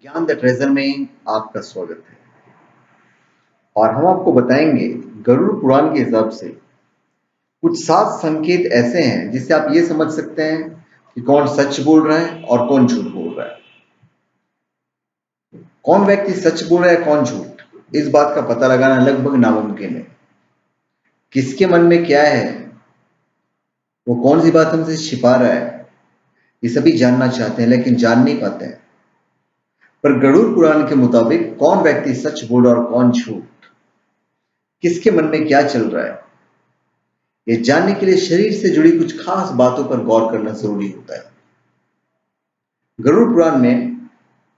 ज्ञान the treasure में आपका स्वागत है। और हम आपको बताएंगे गरुड़ पुराण के हिसाब से कुछ 7 संकेत ऐसे हैं जिससे आप ये समझ सकते हैं कि कौन सच बोल रहा है और कौन झूठ बोल रहा है। कौन व्यक्ति सच बोल रहा है कौन झूठ, इस बात का पता लगाना लगभग नामुमकिन है। किसके मन में क्या है, वो कौन सी बात हमसे छिपा रहा है, ये सभी जानना चाहते हैं लेकिन जान नहीं पाते हैं। पर गरुड़ पुराण के मुताबिक कौन व्यक्ति सच बोल रहा है और कौन झूठ, किसके मन में क्या चल रहा है, ये जानने के लिए शरीर से जुड़ी कुछ खास बातों पर गौर करना जरूरी होता है। गरुड़ पुराण में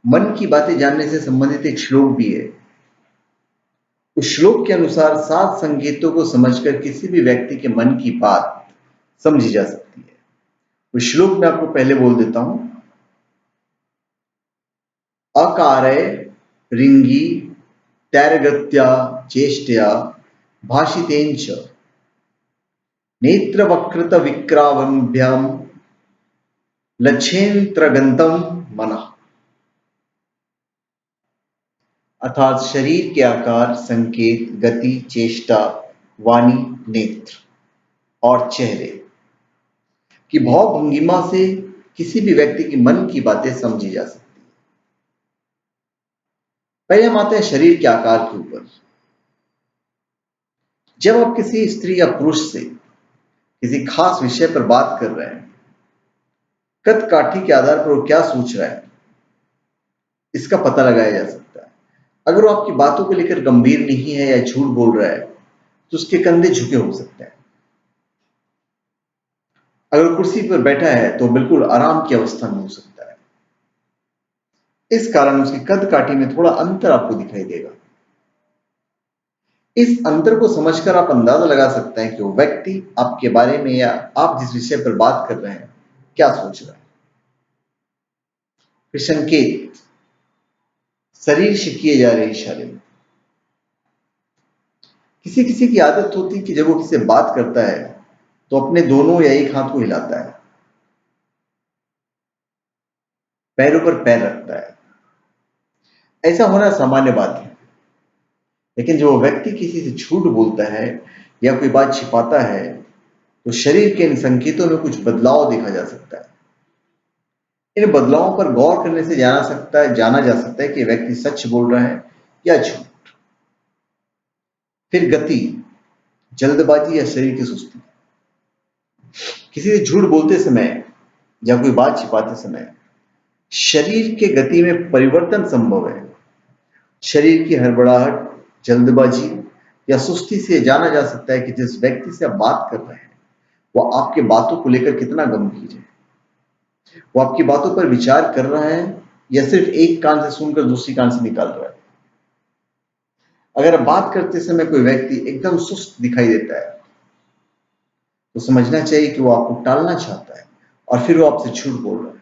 मन की बातें जानने से संबंधित एक श्लोक भी है। उस श्लोक के अनुसार 7 संकेतों को समझकर किसी भी व्यक्ति के मन की बात समझी जा सकती है। उस श्लोक में आपको पहले बोल देता हूं। अकारय रिंगी तैरगत्या चेष्टया भाषितेंच नेत्रवक्रत विक्रावभ्याम लक्ष्येंत्रगंतम मनः। अर्थात शरीर के आकार, संकेत, गति, चेष्टा, वाणी, नेत्र और चेहरे की भाव भंगिमा से किसी भी व्यक्ति के मन की बातें समझी जा सकती है। पहले हम आते हैं शरीर के आकार के ऊपर। जब आप किसी स्त्री या पुरुष से किसी खास विषय पर बात कर रहे हैं, कद काठी के आधार पर वो क्या सोच रहा है, इसका पता लगाया जा सकता है। अगर वो आपकी बातों को लेकर गंभीर नहीं है या झूठ बोल रहा है, तो उसके कंधे झुके हो सकते हैं। अगर कुर्सी पर बैठा है तो बिल्कुल आराम की अवस्था में हो सकता है। इस कारण उसकी कद काठी में थोड़ा अंतर आपको दिखाई देगा। इस अंतर को समझकर आप अंदाजा लगा सकते हैं कि वो व्यक्ति आपके बारे में या आप जिस विषय पर बात कर रहे हैं क्या सोच रहा है। फिर संकेत, शरीर से किए जा रहे इशारे। किसी किसी की आदत होती है कि जब वो किसी से बात करता है तो अपने दोनों या एक हाथ को हिलाता है, पैरों पर पैर रखता है। ऐसा होना सामान्य बात है। लेकिन जब वो व्यक्ति किसी से झूठ बोलता है या कोई बात छिपाता है तो शरीर के इन संकेतों में कुछ बदलाव देखा जा सकता है। इन बदलावों पर गौर करने से जाना जा सकता है कि व्यक्ति सच बोल रहा है या झूठ। फिर गति, जल्दबाजी या शरीर की सुस्ती। किसी से झूठ बोलते समय या कोई बात छिपाते समय शरीर के गति में परिवर्तन संभव है। शरीर की हड़बड़ाहट, जल्दबाजी या सुस्ती से जाना जा सकता है कि जिस व्यक्ति से आप बात कर रहे हैं वो आपके बातों को लेकर कितना गंभीर है, वो आपकी बातों पर विचार कर रहा है या सिर्फ एक कान से सुनकर दूसरी कान से निकाल रहा है। अगर आप बात करते समय कोई व्यक्ति एकदम सुस्त दिखाई देता है तो समझना चाहिए कि वो आपको टालना चाहता है और फिर वो आपसे झूठ बोल रहा है।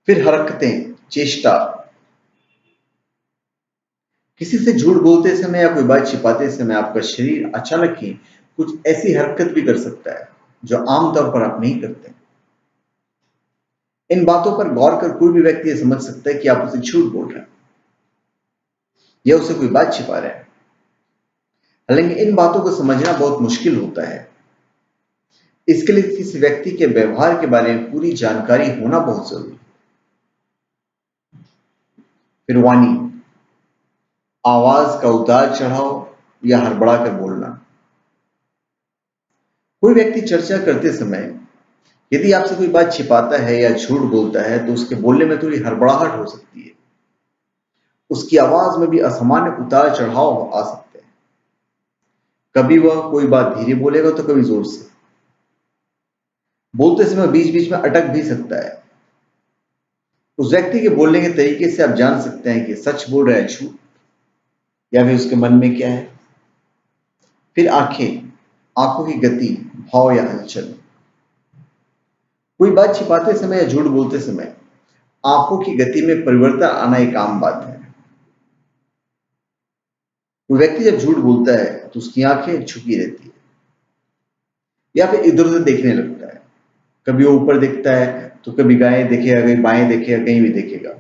फिर हरकतें, चेष्टा। किसी से झूठ बोलते समय या कोई बात छिपाते समय आपका शरीर अचानक ही कुछ ऐसी हरकत भी कर सकता है जो आमतौर पर आप नहीं करते। इन बातों पर गौर कर कोई भी व्यक्ति यह समझ सकता है कि आप उसे झूठ बोल रहे हैं या उसे कोई बात छिपा रहे हैं। हालांकि इन बातों को समझना बहुत मुश्किल होता है। इसके लिए किसी व्यक्ति के व्यवहार के बारे में पूरी जानकारी होना बहुत जरूरी है। फिर वाणी, आवाज का उतार चढ़ाव या हड़बड़ा कर बोलना। कोई व्यक्ति चर्चा करते समय यदि आपसे कोई बात छिपाता है या झूठ बोलता है तो उसके बोलने में थोड़ी हड़बड़ाहट हो सकती है। उसकी आवाज में भी असामान्य उतार चढ़ाव आ सकते हैं। कभी वह कोई बात धीरे बोलेगा तो कभी जोर से। बोलते समय बीच बीच में अटक भी सकता है। उस व्यक्ति के बोलने के तरीके से आप जान सकते हैं कि सच बोल रहा है, झूठ, या फिर उसके मन में क्या है। फिर आंखें, आंखों की गति, भाव या हलचल। कोई बात छिपाते समय या झूठ बोलते समय आंखों की गति में परिवर्तन आना एक आम बात है। कोई व्यक्ति जब झूठ बोलता है तो उसकी आंखें झुकी रहती है या फिर इधर उधर देखने लगता है। कभी वो ऊपर देखता है, तो कभी दाएं देखेगा, कभी बाएं देखेगा, कहीं भी देखेगा।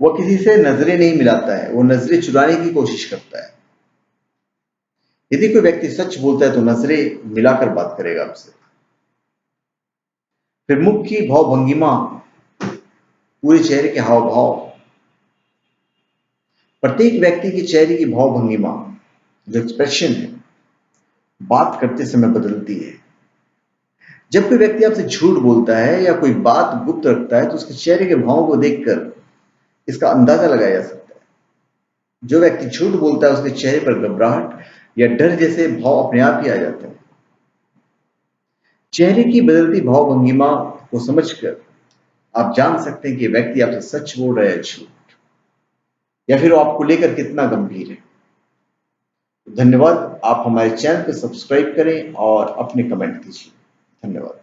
वह किसी से नजरें नहीं मिलाता है, वो नजरें चुराने की कोशिश करता है। यदि कोई व्यक्ति सच बोलता है तो नजरें मिलाकर बात करेगा आपसे। फिर मुख की भाव भंगिमा, पूरे चेहरे के हाव भाव। प्रत्येक व्यक्ति के चेहरे की भाव भंगिमा, जो एक्सप्रेशन है, बात करते समय बदलती है। जब कोई व्यक्ति आपसे झूठ बोलता है या कोई बात गुप्त रखता है तो उसके चेहरे के भावों को देखकर इसका अंदाजा लगाया जा सकता है। जो व्यक्ति झूठ बोलता है उसके चेहरे पर घबराहट या डर जैसे भाव अपने आप ही आ जाते हैं। चेहरे की बदलती भाव भंगिमा को समझकर आप जान सकते हैं कि व्यक्ति आपसे सच बोल रहा है, झूठ, या फिर वो आपको लेकर कितना गंभीर है। धन्यवाद। आप हमारे चैनल को सब्सक्राइब करें और अपने कमेंट दीजिए। धन्यवाद।